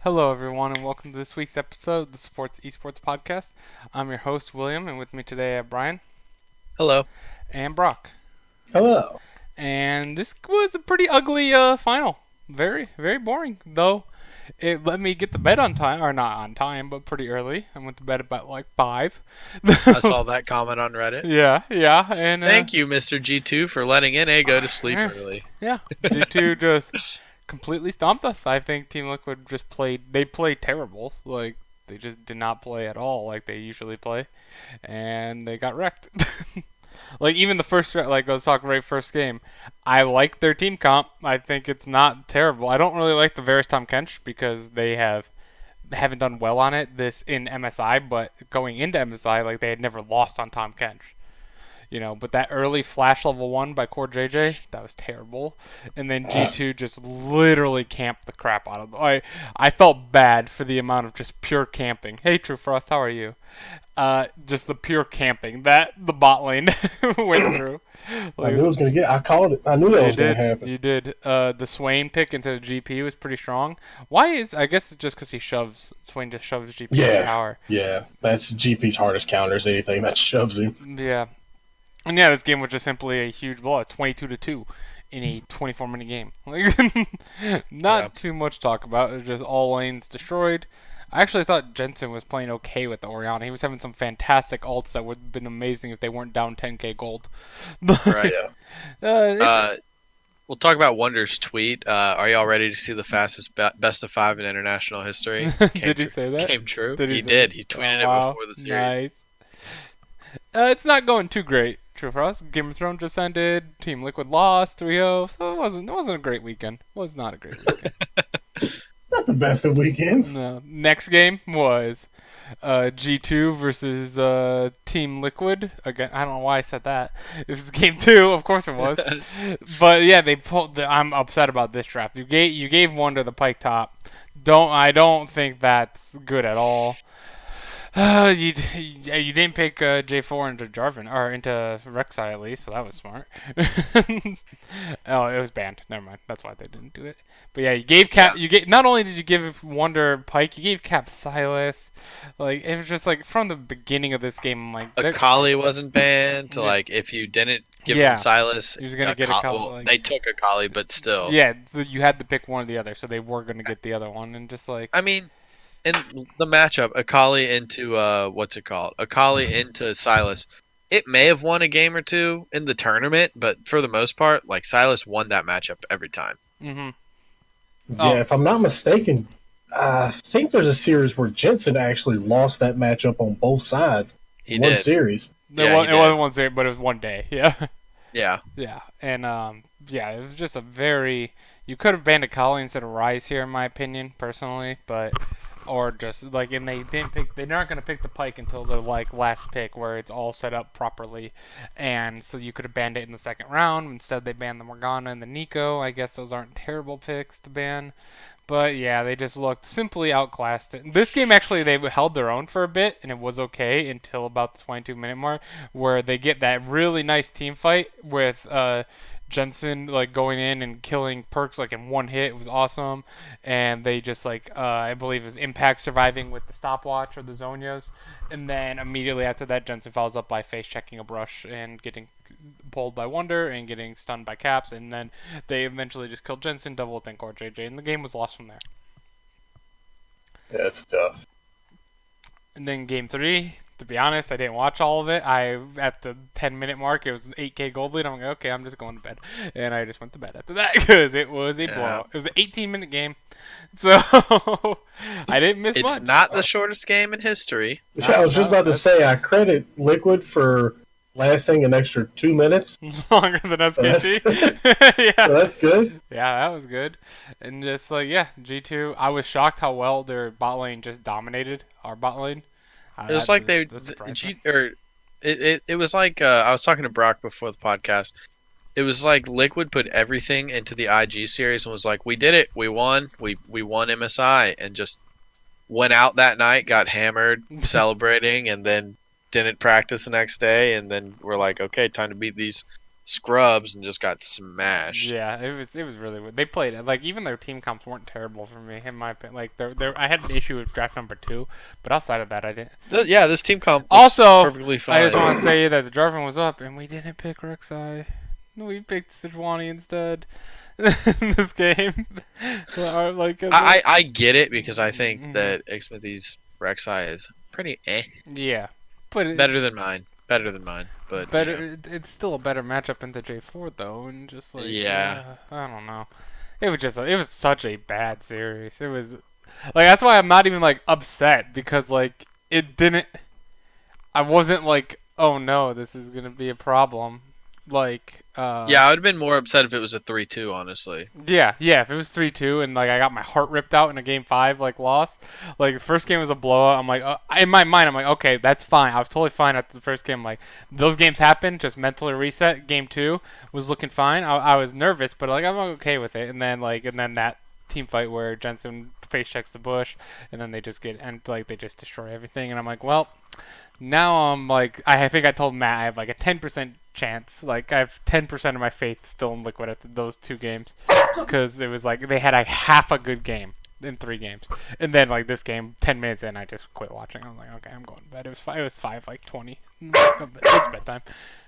Hello, everyone, and welcome to this week's episode of the Sports Esports Podcast. I'm your host, William, and with me today I have Brian Hello. and Brock. Hello. And this was a pretty ugly final. Very, very boring, though. It let me get to bed on time, or not on time, but pretty early. I went to bed about like 5. I saw that comment on Reddit. Yeah, and Thank you, Mr. G2, for letting NA go to sleep yeah. early. Yeah, G2 just completely stomped us. I think Team Liquid just played terrible. Like, they just did not play at all like they usually play. And they got wrecked. Like, even the first, like, let's talk right first game. I like their team comp. I think it's not terrible. I don't really like the Varus Tom Kench because they haven't done well on it this in MSI, but going into MSI, like, they had never lost on Tom Kench. But that early flash level 1 by Core JJ, that was terrible. And then G2 just literally camped the crap out of them. I felt bad for the amount of just pure camping. Hey, True Frost, how are you? Just the pure camping that the bot lane went through. I knew it was going to get. I called it. I knew that was going to happen. You did. The Swain pick into the GP was pretty strong. I guess it's just because Swain just shoves GP in power. Yeah. That's GP's hardest counters. Anything that shoves him. Yeah. And yeah, this game was just simply a huge blowout, 22-2 in a 24-minute game. Not too much to talk about. It was just all lanes destroyed. I actually thought Jensen was playing okay with the Orianna. He was having some fantastic ults that would have been amazing if they weren't down 10k gold. Right. We'll talk about Wonder's tweet. Are y'all ready to see the fastest best of 5 in international history? Did he say that? Came true. He did. He tweeted it before the series. Nice. It's not going too great. True for us. Game of Thrones just ended. Team Liquid lost 3-0. So it wasn't a great weekend. It was not a great weekend. Not the best of weekends. No. Next game was G2 versus Team Liquid. Again, I don't know why I said that. It was game 2, of course it was. But yeah, they pulled. I'm upset about this draft. You gave Wonder the Pike top. I don't think that's good at all. You didn't pick J4 into Jarvan or into Rek'Sai at least, so that was smart. Oh, it was banned. Never mind. That's why they didn't do it. But yeah, you gave Cap. You gave not only did you give Wonder Pike, you gave Cap Silas. Like, it was just like from the beginning of this game, I'm like Akali wasn't banned. Like, if you didn't give him Silas, he was gonna get Akali. Well, they took Akali, but still. Yeah, so you had to pick one or the other, so they were gonna get the other one, and just like. I mean. In the matchup, Akali into Akali into Silas. It may have won a game or two in the tournament, but for the most part, like Silas won that matchup every time. Mm-hmm. Yeah, if I'm not mistaken, I think there's a series where Jensen actually lost that matchup on both sides. He one did. series. It wasn't one series, but it was one day. Yeah. Yeah. Yeah, and it was just a very. You could have banned Akali instead of Ryze here, in my opinion, personally, but. Or just like, and they didn't pick. They're not going to pick the Pike until the last pick, where it's all set up properly, and so you could have banned it in the second round. Instead, they banned the Morgana and the Nico. I guess those aren't terrible picks to ban, but yeah, they just looked simply outclassed. This game actually they held their own for a bit, and it was okay until about the 22-minute mark, where they get that really nice team fight with Jensen like going in and killing Perks like in one hit. It was awesome, and they just like I believe it was Impact surviving with the stopwatch or the Zonios, and then immediately after that Jensen follows up by face checking a brush and getting pulled by Wonder and getting stunned by Caps, and then they eventually just killed Jensen, double with Core JJ, and the game was lost from there. Yeah, it's tough. And then game 3. To be honest, I didn't watch all of it. At the 10-minute mark, it was 8k gold lead. I'm like, okay, I'm just going to bed, and I just went to bed after that because it was a blowout. It was an 18-minute game, so I didn't miss much. It's not the shortest game in history. I was just about to say I credit Liquid for lasting an extra 2 minutes longer than SKT. Yeah, so that's good. Yeah, that was good, and just like G2. I was shocked how well their bot lane just dominated our bot lane. It was like it was like I was talking to Brock before the podcast. It was like Liquid put everything into the IG series and was like, "We did it, we won, we won MSI," and just went out that night, got hammered, celebrating, and then didn't practice the next day, and then we're like, "Okay, time to beat these scrubs and just got smashed. Yeah, it was really weird. They played like even their team comps weren't terrible for me in my opinion. Like I had an issue with draft number 2, but outside of that I didn't. Yeah, this team comp was Also, perfectly fine. I just want to say that the Jarvan was up and we didn't pick Rek'Sai. We picked Sejuani instead in this game. I get it because I think Mhm. that Xmithy's Rek'Sai is pretty Yeah, but better than mine. Better than mine, but better. you know. It's still a better matchup into J4 though, and just like Yeah. I don't know. It was such a bad series. It was like that's why I'm not even like upset because like it didn't. I wasn't like, oh no, this is gonna be a problem. Like, Yeah, I would have been more upset if it was a 3-2, honestly. yeah, if it was 3-2 and like I got my heart ripped out in a game 5 like loss, like the first game was a blowout. I'm like, in my mind, I'm like, okay, that's fine. I was totally fine after the first game. Like those games happened, just mentally reset. Game 2 was looking fine. I was nervous, but like I'm okay with it. And then that team fight where Jensen face checks the bush, and then they just they just destroy everything. And I'm like, well. Now I'm like, I think I told Matt I have like a 10% chance. Like I have 10% of my faith still in Liquid after those 2 games, because it was like they had a half a good game in 3 games, and then like this game, 10 minutes in, I just quit watching. I'm like, okay, I'm going to bed. It was 5:20. It's bedtime.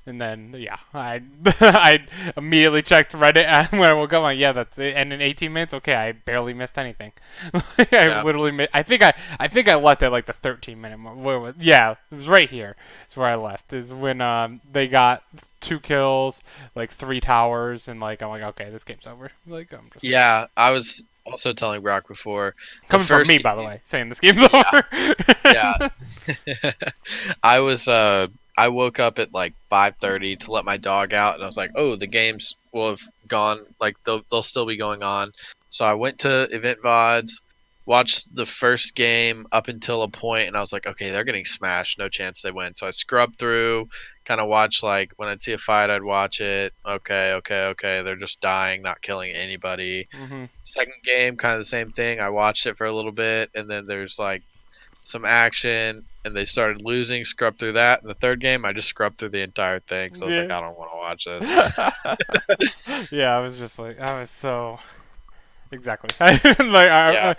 And then yeah, I I immediately checked Reddit when I woke up. I'm like, yeah, that's it. And in 18 minutes, okay, I barely missed anything. I literally missed. I think I left at like the 13-minute mark. Yeah, it was right here. It's where I left. Is when they got 2 kills, like 3 towers, and like I'm like, okay, this game's over. Like I'm just Yeah, I was also telling Brock before. coming from me, by the way, saying this game's over. Yeah. I woke up at like 5:30 to let my dog out, and I was like, "Oh, the games will have gone. Like they'll still be going on." So I went to Event VODs, watched the first game up until a point, and I was like, "Okay, they're getting smashed. No chance they win." So I scrubbed through, kind of watched like when I'd see a fight, I'd watch it. Okay. They're just dying, not killing anybody. Second game, kind of the same thing. I watched it for a little bit, and then there's like some action, and they started losing. Scrubbed through that. In the third game, I just scrubbed through the entire thing. So I was like, I don't want to watch this. Yeah, I was just like, I was so exactly. I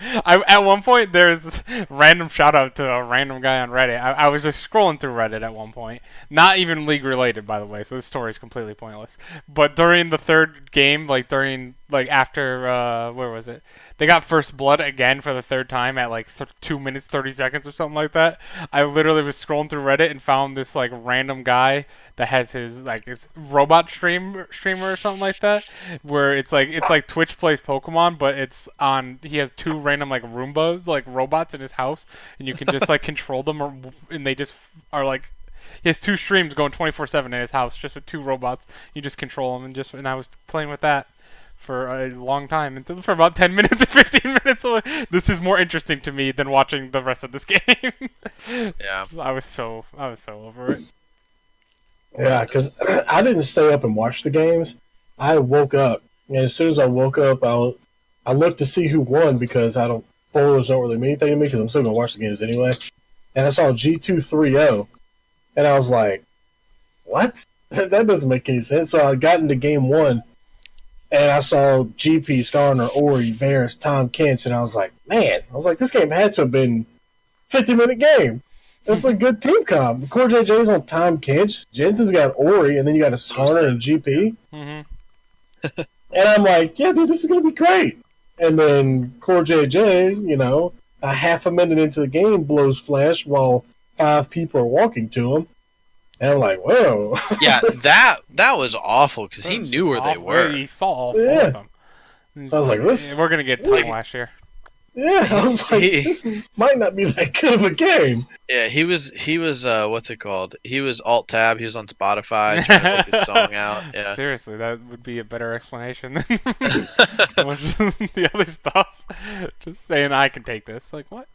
at one point there's this random shout out to a random guy on Reddit. I was just scrolling through Reddit at one point, not even league related, by the way. So this story is completely pointless. But during the third game, after where was it? They got first blood again for the third time at like 2 minutes 30 seconds or something like that. I literally was scrolling through Reddit and found this like random guy that has his robot streamer or something like that, where it's like Twitch plays Pokemon, but he has 2 random like Roombas, like robots in his house, and you can just like control them, and they just are like. He has 2 streams going 24/7 in his house, just with 2 robots. You just control them, and I was playing with that for a long time, for about 10 minutes or 15 minutes. This is more interesting to me than watching the rest of this game. Yeah. I was so over it. Yeah, because I didn't stay up and watch the games. I woke up, and as soon as I woke up, I looked to see who won because spoilers don't really mean anything to me because I'm still gonna watch the games anyway. And I saw G2 3-0, and I was like, "What? That doesn't make any sense." So I got into game 1, and I saw GP, Skarner, Ori, Varus, Tom Kench, and I was like, this game had to have been a 50-minute game. That's a good team comp. Core JJ's on Tom Kench, Jensen's got Ori, and then you got a Skarner and GP. Mm-hmm. And I'm like, yeah, dude, this is going to be great. And then Core JJ, a half a minute into the game, blows flash while 5 people are walking to him. And I'm like, whoa. Yeah, that was awful because he knew where they were. He saw all 4 of them. I was like, we're going to get time last year. Yeah, I was like, this might not be that good of a game. Yeah, he was what's it called? He was alt tab. He was on Spotify trying to put his song out. Yeah. Seriously, that would be a better explanation than the other stuff. Just saying I can take this. Like what?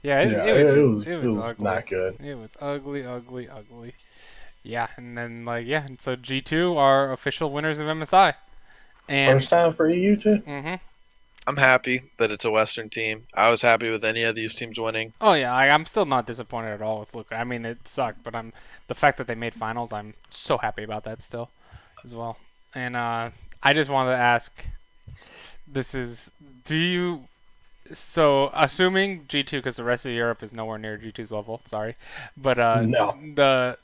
Yeah, it was ugly. Not good. It was ugly. Yeah, and then and so G2 are official winners of MSI. And first time for EU too. Mm-hmm. I'm happy that it's a Western team. I was happy with any of these teams winning. Oh yeah, I'm still not disappointed at all with Luka. I mean, it sucked, but the fact that they made finals, I'm so happy about that still. as well. And I just wanted to ask, this is, do you, so assuming G2, because the rest of Europe is nowhere near G2's level, sorry, but No.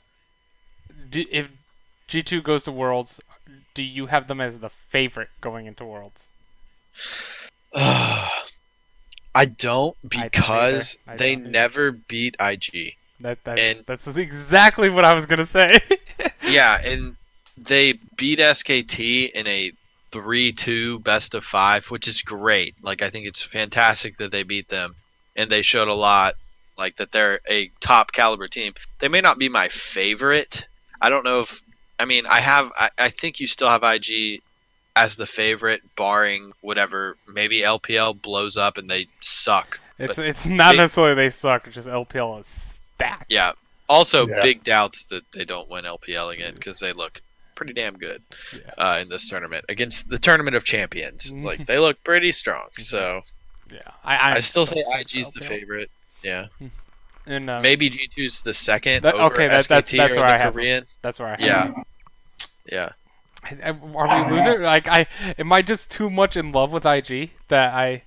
if G2 goes to Worlds, do you have them as the favorite going into Worlds? I don't, I don't because either. I they don't either. never beat IG. That's exactly what I was gonna say. Yeah, and they beat SKT in a 3-2 best of 5, which is great. Like, I think it's fantastic that they beat them, and they showed a lot, like, that they're a top caliber team. They may not be my favorite. I don't know if, I mean, I think you still have IG as the favorite, barring whatever. Maybe LPL blows up and they suck. It's not necessarily they suck. It's just LPL is stacked. Yeah. Also, Yeah. big doubts that they don't win LPL again, because they look pretty damn good in this tournament against the Tournament of Champions. Like, they look pretty strong. So Yeah, I still say excited for IG's the LPL. favorite. Yeah. And Maybe G2's the second that- over okay, that's SKT where or I the have Korean. that's where I have Yeah. them. Yeah. Are we loser? Like, am I just too much in love with IG that I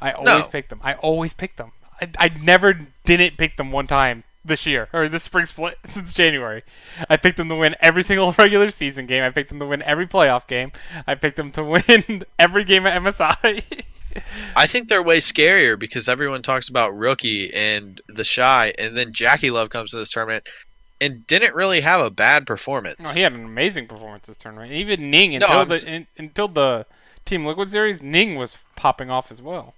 always No. pick them? I always pick them. I never didn't pick them one time this year or this spring split since January. I picked them to win every single regular season game. I picked them to win every playoff game. I picked them to win every game at MSI. I think they're way scarier because everyone talks about Rookie and the Shy, and then Jackie Love comes to this tournament and didn't really have a bad performance. No, he had an amazing performance this tournament. Even Ning, No, until the Team Liquid series, Ning was popping off as well.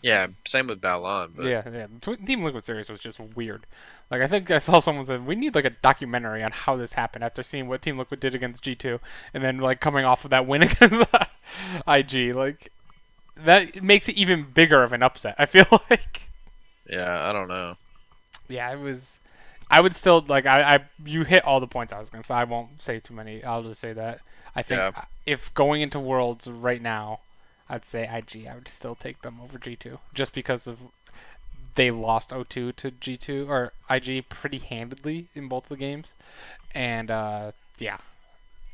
Yeah, same with Balon. But Yeah. The Team Liquid series was just weird. Like, I think I saw someone said we need like a documentary on how this happened after seeing what Team Liquid did against G2, and then like coming off of that win against IG. Like, that makes it even bigger of an upset, I feel like. yeah, I don't know. Yeah, it was. I would still like. You hit all the points I was gonna say. I won't say too many. I'll just say that I think if going into Worlds right now, I'd say IG. I would still take them over G2 just because of they lost 0-2 to G2 or IG pretty handedly in both the games, and yeah,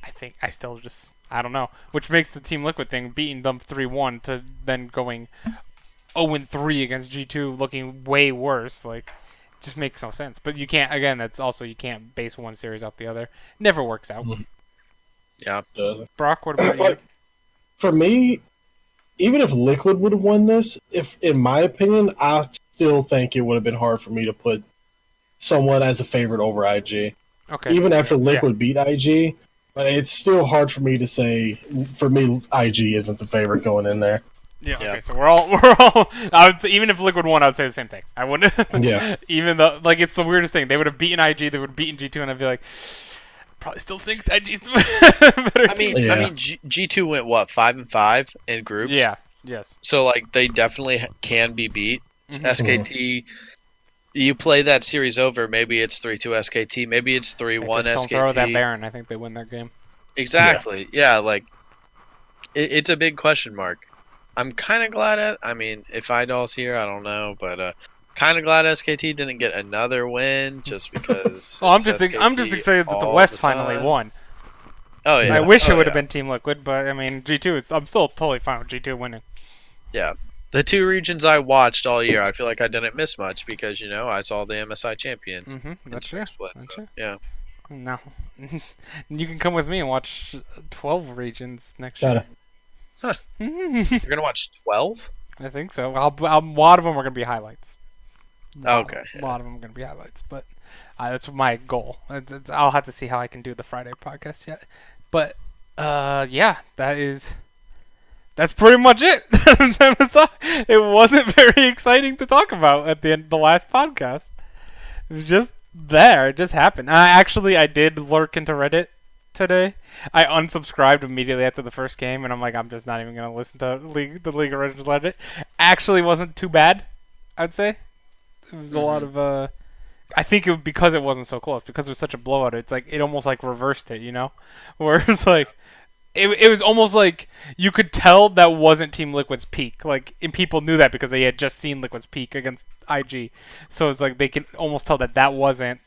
I think I still just I don't know, which makes the Team Liquid thing beating them 3-1 to then going 0-3 against G2 looking way worse. Like, just makes no sense. But you can't. Again, that's also you can't base one series out the other. Never works out. Yeah. Doesn't. Brock, what about you? Like, for me, even if Liquid would have won this, if in my opinion, I still think it would have been hard for me to put someone as a favorite over IG. Okay. Even after Liquid beat IG, but it's still hard for me to say. For me, IG isn't the favorite going in there. Yeah. Okay. Yeah. So we're all. I would say, even if Liquid won, I would say the same thing. I wouldn't. Yeah. Even though, like, it's the weirdest thing. They would have beaten IG. They would have beaten G2, and I'd be like, probably still think IG's the better. I mean, Yeah. G2 went what 5-5 in groups. Yeah. Yes. So like they definitely can be beat. Mhm. SKT. You play that series over. Maybe it's 3-2 SKT. Maybe it's They 3-1 just don't throw that SKT. Baron. I think they win that game. Exactly. Yeah. Like it's a big question mark. I'm kind of glad. I mean, if Idol's here, I don't know, but kind of glad SKT didn't get another win just because. Well, I'm it's just SKT excited that the all West the finally time. won. Oh yeah. I wish it Oh, would have yeah. been Team Liquid, but I mean G2. I'm still totally fine with G2 winning. Yeah. The two regions I watched all year, I feel like I didn't miss much because I saw the MSI champion. Mm-hmm. in That's Spring true. Split, That's so, true. yeah. No, you can come with me and watch 12 regions next year. You're gonna watch 12? I think so. A lot of them are gonna be highlights. Okay. A lot of them are gonna be highlights, but that's my goal. I'll have to see how I can do the Friday podcast yet. But yeah, that's pretty much it. It wasn't very exciting to talk about at the end of the last podcast. It was just there. It just happened. I did lurk into Reddit today. I unsubscribed immediately after the first game, and I'm like, I'm just not even gonna listen to the League of Legends Reddit. Actually, wasn't too bad. I'd say it was a lot of. I think because it wasn't so close, because it was such a blowout. It's like it almost like reversed it, where it's like. It was almost like you could tell that wasn't Team Liquid's peak. Like, and people knew that because they had just seen Liquid's peak against IG. So it's like they can almost tell that wasn't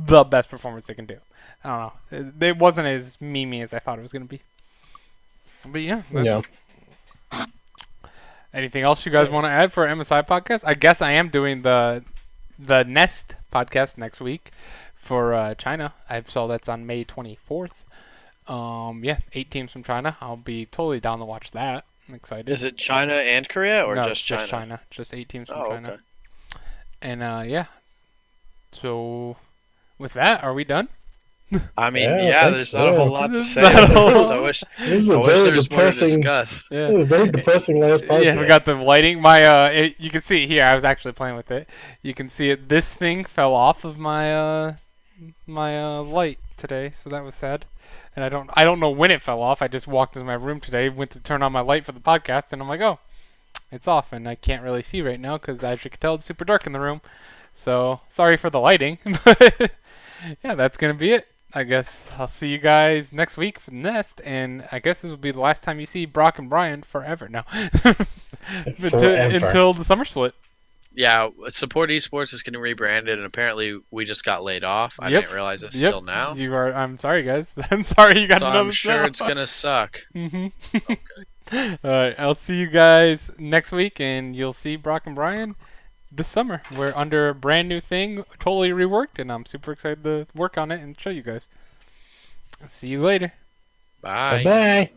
the best performance they can do. I don't know. It wasn't as memey as I thought it was going to be. But yeah, Yeah. Anything else you guys want to add for MSI podcast? I guess I am doing the Nest podcast next week for China. I saw that's on May 24th. Yeah, 8 teams from China. I'll be totally down to watch that. I'm excited. Is it China and Korea or No, just China? Just China. Just 8 teams from Oh, China. okay. And yeah. So with that, are we done? I mean, Yeah, I yeah, think there's so. not a whole lot to say. Not a whole Because I lot. wish, This is I a wish very there was more to depressing. discuss. This is a very depressing last podcast. Yeah, we got the lighting. My you can see it here. I was actually playing with it. You can see it. This thing fell off of my light today, so that was sad. And I don't know when it fell off. I just walked into my room today, went to turn on my light for the podcast, and I'm like, oh, it's off, and I can't really see right now because as you can tell, it's super dark in the room. So sorry for the lighting, but yeah, that's gonna be it. I guess I'll see you guys next week for the Nest, and I guess this will be the last time you see Brock and Brian forever now. Until the summer split. Yeah, Support Esports is getting rebranded, and apparently we just got laid off. I Yep. didn't realize this Yep. till now. You are. I'm sorry, guys. I'm sorry you got So to know I'm this sure now. it's gonna suck. All right, I'll see you guys next week, and you'll see Brock and Brian this summer. We're under a brand new thing, totally reworked, and I'm super excited to work on it and show you guys. See you later. Bye. Bye.